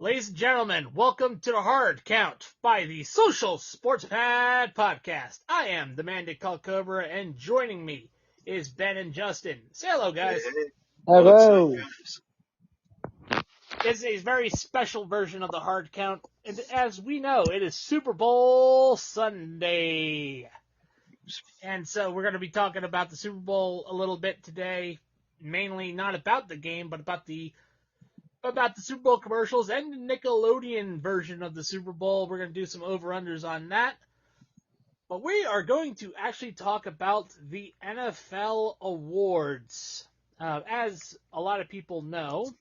Ladies and gentlemen, welcome to the Hard Count by the Social Sports Pad Podcast. I am the man they call Cobra, and joining me is Ben and Justin. Say hello, guys. Hello. It's a very special version of the Hard Count, and as we know, it is Super Bowl Sunday. And so we're going to be talking about the Super Bowl a little bit today, mainly not about the game, but about the Super Bowl commercials and the Nickelodeon version of the Super Bowl. We're going to do some over-unders on that. But we are going to actually talk about the NFL awards. As a lot of people know,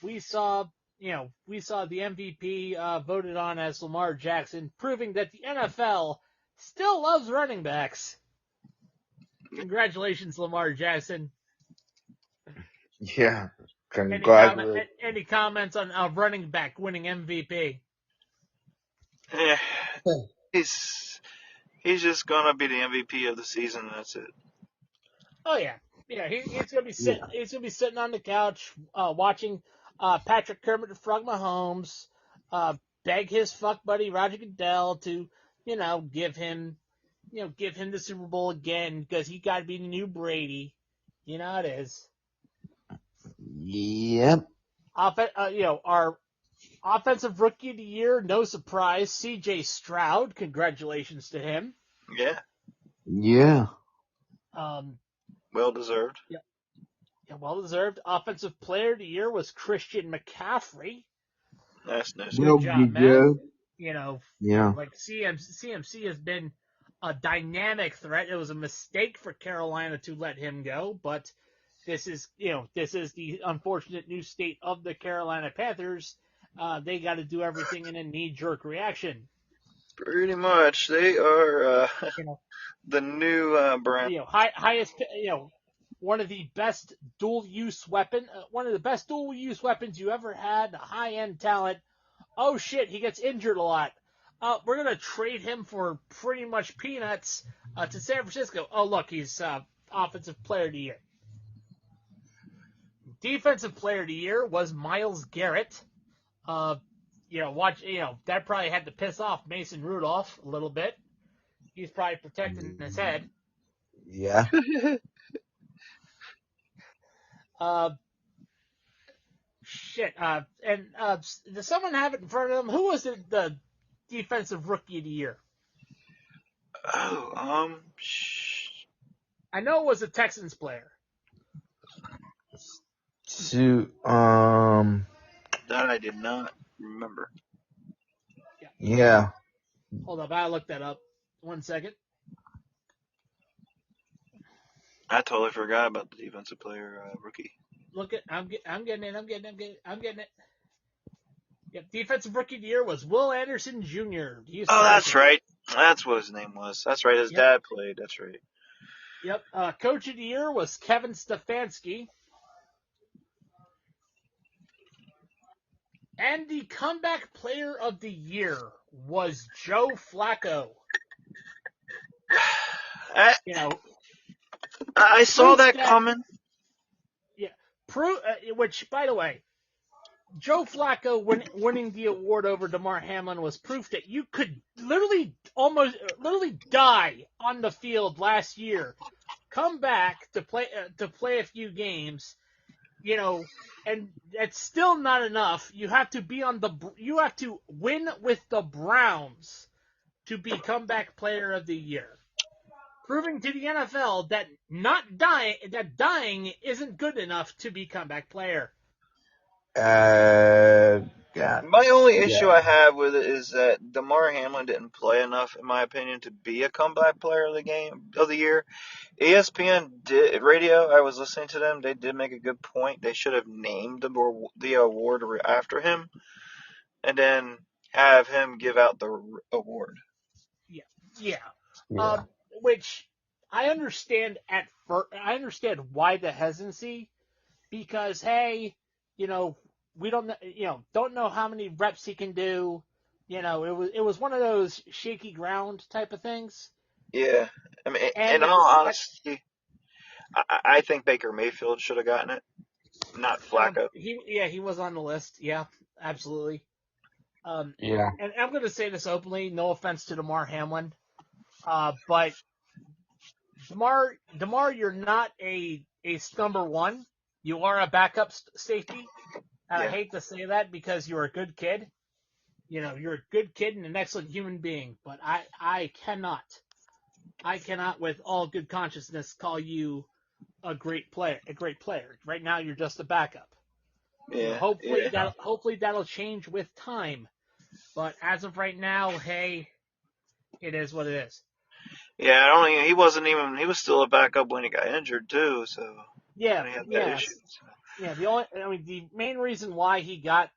we saw the MVP voted on as Lamar Jackson, proving that the NFL still loves running backs. Congratulations, Lamar Jackson. Yeah, congratulations. Any comments on a running back winning MVP? Yeah, he's just gonna be the MVP of the season. That's it. Oh yeah. He's gonna be sitting. Yeah. He's gonna be sitting on the couch, watching Patrick Kermit the Frog Mahomes beg his fuck buddy Roger Goodell to, give him the Super Bowl again because he got to be the new Brady. You know how it is. Yep. Our offensive rookie of the year, no surprise, C.J. Stroud. Congratulations to him. Yeah. Yeah. Well deserved. Yeah. Yeah, well deserved. Offensive player of the year was Christian McCaffrey. That's nice. Good job, man. Yeah. Like CMC has been a dynamic threat. It was a mistake for Carolina to let him go, but this is the unfortunate new state of the Carolina Panthers. They got to do everything in a knee-jerk reaction. Pretty much, they are the new brand. Highest. One of the best dual-use weapons you ever had. A high-end talent. Oh shit, he gets injured a lot. We're gonna trade him for pretty much peanuts to San Francisco. Oh look, he's offensive player of the year. Defensive player of the year was Myles Garrett. That probably had to piss off Mason Rudolph a little bit. He's probably protecting his head. Yeah. Does someone have it in front of them? Who was the defensive rookie of the year? I know it was a Texans player. That I did not remember. Yeah. Hold up, I looked that up. 1 second. I totally forgot about the defensive player rookie. Look at, I'm getting it. Yep, defensive rookie of the year was Will Anderson Jr. That's right. That's what his name was. That's right. His dad played. That's right. Yep. Coach of the year was Kevin Stefanski. And the comeback player of the year was Joe Flacco. I saw that coming. Yeah. Which, by the way, Joe Flacco winning the award over Damar Hamlin was proof that you could literally die on the field last year, come back to play a few games, and it's still not enough. You have to win with the Browns to be comeback player of the year, proving to the NFL that dying isn't good enough to be comeback player. My only issue I have with it is that Damar Hamlin didn't play enough, in my opinion, to be a comeback player of the year. ESPN radio, I was listening to them. They did make a good point. They should have named the award after him, and then have him give out the award. Yeah. Which I understand I understand why the hesitancy, because hey, we don't know how many reps he can do. It was one of those shaky ground type of things. Yeah. I mean, in all honesty, I think Baker Mayfield should have gotten it, not Flacco. He was on the list. Yeah. absolutely. Yeah. And I'm going to say this openly, no offense to Damar Hamlin, but Damar, you're not a number one. You are a backup safety, and I Yeah. hate to say that because you're a good kid. You're a good kid and an excellent human being, but I cannot with all good consciousness call you a great player. Right now, you're just a backup. Yeah. Hopefully that'll change with time. But as of right now, hey, it is what it is. Yeah, he was still a backup when he got injured too, so Yeah, when he had that yeah, issue. So. yeah. The main reason why he got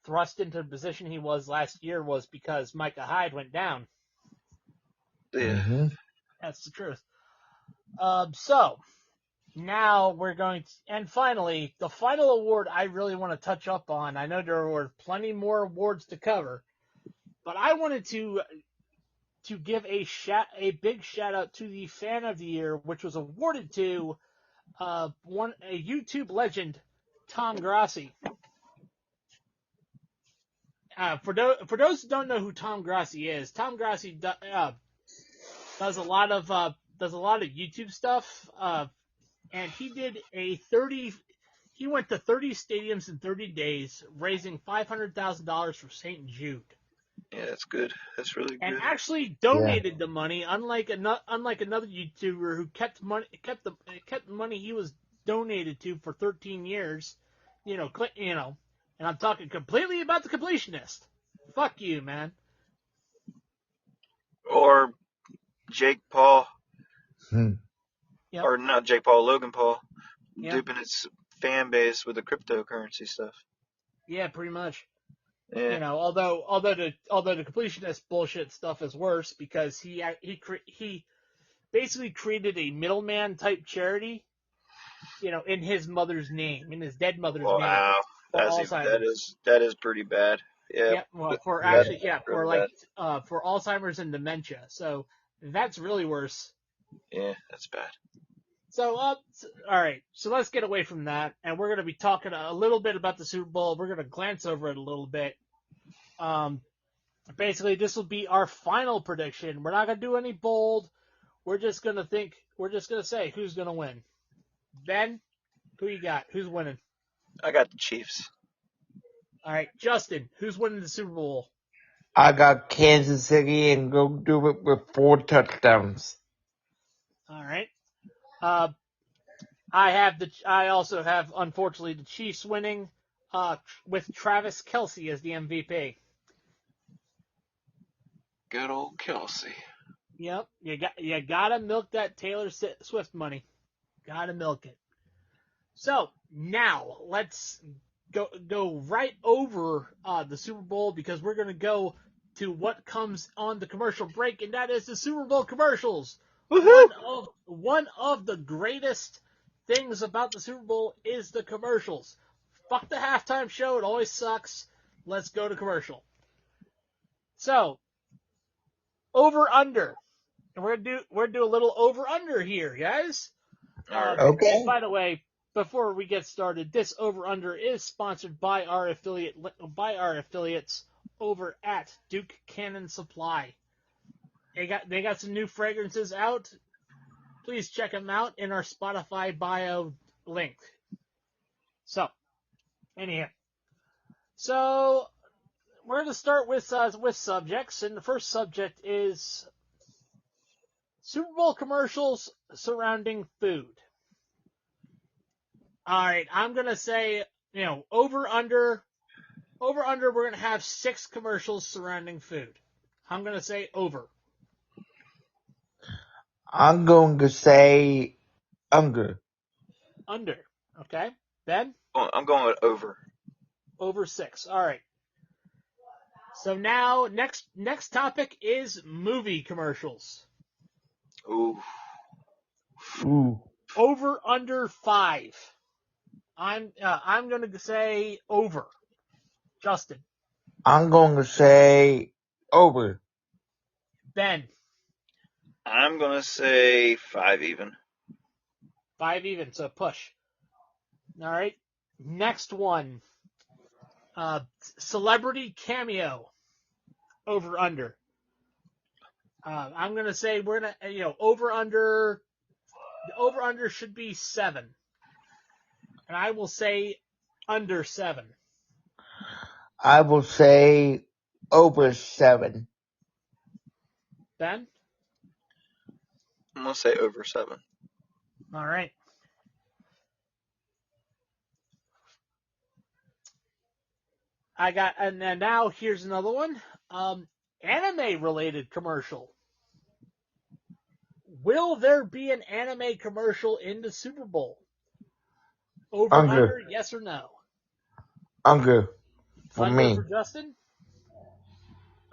thrust into the position he was last year was because Micah Hyde went down. Yeah. Mm-hmm. That's the truth. So now we're going to, and finally, the final award I really want to touch up on. I know there were plenty more awards to cover, but I wanted to give a big shout out to the Fan of the Year, which was awarded to a YouTube legend, Tom Grassi. For those who don't know who Tom Grassi is, Tom Grassi does a lot of YouTube stuff, and he did he went to 30 stadiums in 30 days, raising $500,000 for St. Jude. Yeah, that's good. That's really good. And actually donated the money, unlike another YouTuber who kept the money he was donated to for 13 years. And I'm talking completely about the completionist. Fuck you, man. Or Jake Paul. Yep. Or not Jake Paul, Logan Paul. Yep. Duping his fan base with the cryptocurrency stuff. Yeah, pretty much. Yeah. Although the completionist bullshit stuff is worse because he basically created a middleman type charity, in his mother's name, in his dead mother's name, Wow. for Alzheimer's. That is pretty bad. Yeah. Yeah, well, for Really for Alzheimer's and dementia. So that's really worse. Yeah, that's bad. So, all right. So let's get away from that, and we're going to be talking a little bit about the Super Bowl. We're going to glance over it a little bit. Basically, this will be our final prediction. We're not going to do any bold. We're just going to say who's going to win. Ben, who you got? Who's winning? I got the Chiefs. All right, Justin, who's winning the Super Bowl? I got Kansas City and go do it with 4 touchdowns. All right. I also have, unfortunately, the Chiefs winning, with Travis Kelce as the MVP. Good old Kelce. Yep, you gotta milk that Taylor Swift money. Gotta milk it. So now let's go right over the Super Bowl because we're gonna go to what comes on the commercial break, and that is the Super Bowl commercials. Woohoo! One of the greatest things about the Super Bowl is the commercials. Fuck the halftime show; it always sucks. Let's go to commercial. So, over under. And we're gonna do a little over under here, guys. Okay. And by the way, before we get started, this over under is sponsored by our affiliates over at Duke Cannon Supply. They got some new fragrances out. Please check them out in our Spotify bio link. So, anyhow, so we're going to start with subjects, and the first subject is Super Bowl commercials surrounding food. All right, I'm going to say, over under, we're going to have 6 commercials surrounding food. I'm going to say over. I'm going to say under. Under. Okay. Ben? I'm going with over. Over 6. All right. So now, next topic is movie commercials. Ooh. Over under 5. I'm going to say over. Justin. I'm going to say over. Ben. I'm going to say 5 even. 5 even, so push. All right. Next one. Celebrity cameo over under. I'm gonna say we're gonna over under. The over under should be 7, and I will say under 7. I will say over 7. Ben, I'm gonna say over 7. all right. And then now here's another one. Anime related commercial. Will there be an anime commercial in the Super Bowl? Over Under. under, yes or no? Under. For Under me. for Justin?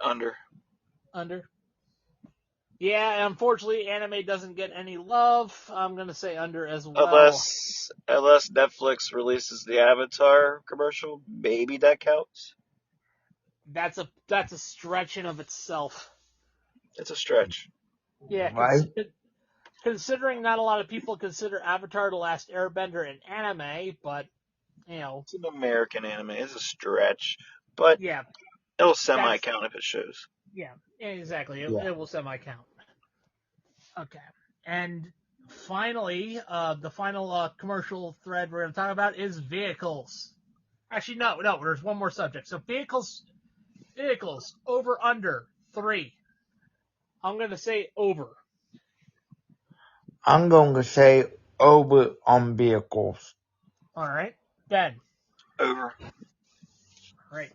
Under. Under. Yeah, unfortunately, anime doesn't get any love. I'm gonna say under as well. Unless Netflix releases the Avatar commercial, maybe that counts. That's a stretch in of itself. It's a stretch. Yeah, Right? considering not a lot of people consider Avatar: The Last Airbender an anime, but It's an American anime. It's a stretch, but yeah, it'll semi-count if it shows. yeah, exactly. It will semi-count. Okay, and finally, the final commercial thread we're going to talk about is vehicles. Actually, no, there's one more subject. So vehicles over under 3. I'm going to say over. I'm going to say over on vehicles. All right, Ben. Over. Right.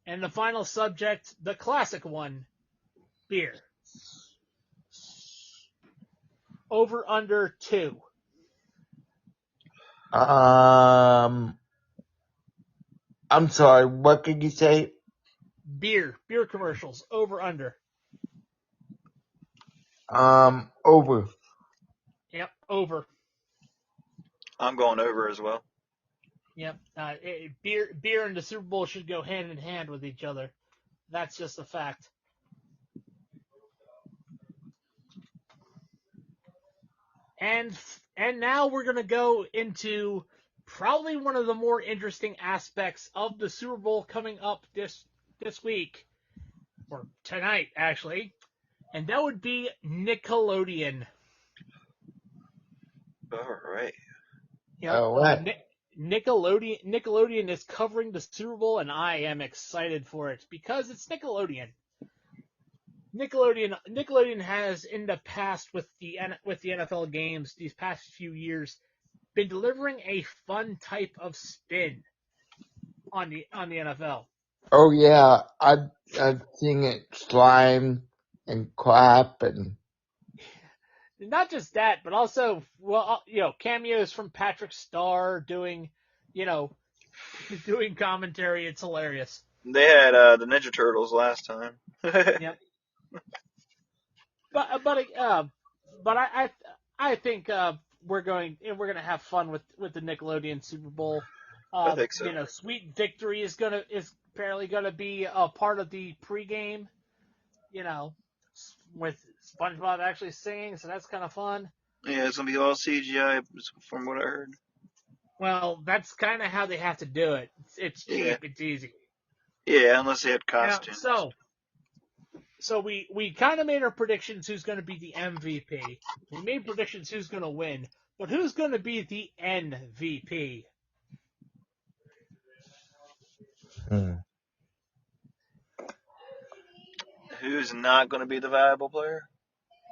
And the final subject, the classic one, beer. Over under 2. I'm sorry, what did you say? Beer commercials, over under. Over. Yep, over. I'm going over as well. Yep. Beer and the Super Bowl should go hand in hand with each other. That's just a fact. And now we're going to go into probably one of the more interesting aspects of the Super Bowl coming up this week, or tonight actually, and that would be Nickelodeon. All right. Nickelodeon is covering the Super Bowl, and I am excited for it because it's Nickelodeon. Nickelodeon has in the past with the NFL games these past few years been delivering a fun type of spin on the NFL. Oh yeah, I've seen it slime and clap and not just that, but also cameos from Patrick Starr doing commentary. It's hilarious. They had the Ninja Turtles last time. Yep. But I think we're gonna have fun with the Nickelodeon Super Bowl. I think so. Sweet Victory is apparently gonna be a part of the pregame. With SpongeBob actually singing, so that's kind of fun. Yeah, it's gonna be all CGI from what I heard. Well, that's kind of how they have to do it. It's cheap. Yeah. It's easy. Yeah, unless they had costumes. So we kind of made our predictions who's going to be the MVP. We made predictions who's going to win, but who's going to be the MVP? Who's not going to be the viable player?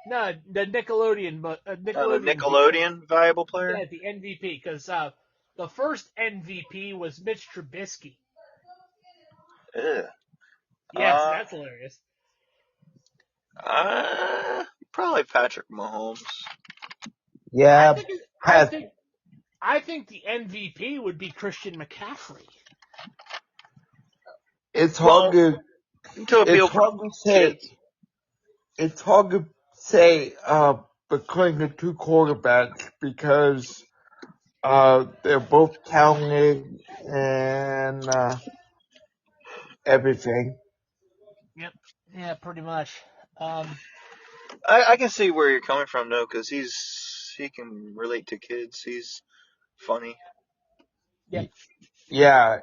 No, the Nickelodeon, Nickelodeon viable player? Yeah, the MVP, because the first MVP was Mitch Trubisky. Ugh. Yes, that's hilarious. Probably Patrick Mahomes. yeah. I think the MVP would be Christian McCaffrey. It's hard to say. It's hard to say between the two quarterbacks because they're both talented and everything. Yep. Yeah, pretty much. I can see where you're coming from though, because he can relate to kids. He's funny. Yep. Yeah.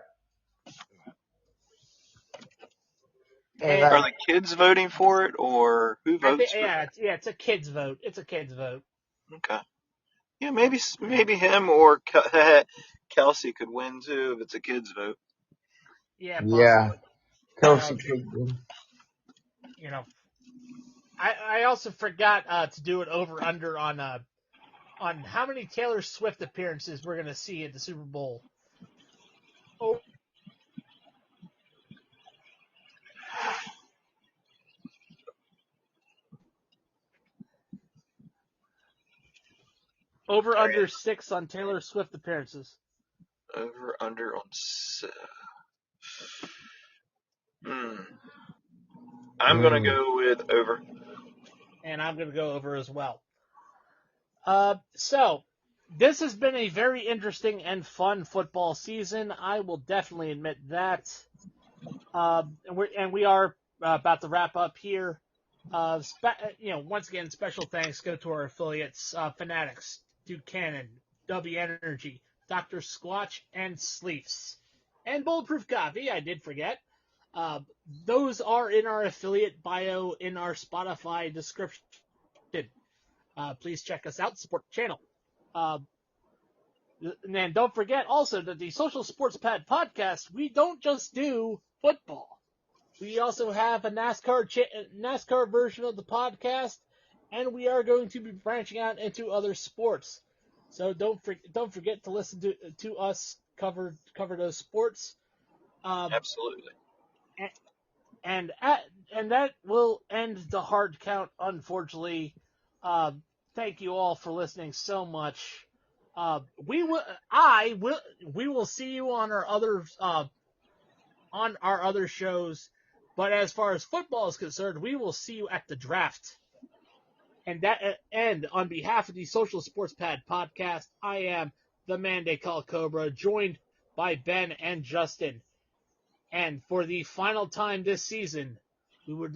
And Are the kids voting for it, or who votes for it? It's a kids vote. It's a kids vote. Okay. Yeah, maybe him or Kelsey could win too if it's a kids vote. Yeah, yeah, possibly. Kelsey Um, could. you know, I also forgot to do it over under on how many Taylor Swift appearances we're gonna see at the Super Bowl. Over under 6 on Taylor Swift appearances. Over under on. I'm gonna go with over. And I'm gonna go over as well. So this has been a very interesting and fun football season. I will definitely admit that. And we are about to wrap up here. Once again, special thanks go to our affiliates, Fanatics, Duke Cannon, W Energy, Dr. Squatch, and Sleeps. And Bulletproof Coffee, I did forget. Those are in our affiliate bio in our Spotify description. Please check us out, support the channel. And then don't forget also that the Social Sports Pad podcast, we don't just do football. We also have a NASCAR version of the podcast, and we are going to be branching out into other sports. So don't forget to listen to us cover those sports. Absolutely. And that will end the hard count, unfortunately. Thank you all for listening so much. We will see you on our other shows. But as far as football is concerned, we will see you at the draft. And on behalf of the Social Sports Pad podcast, I am the man they call Cobra, joined by Ben and Justin. And for the final time this season, we would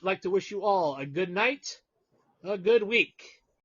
like to wish you all a good night, a good week,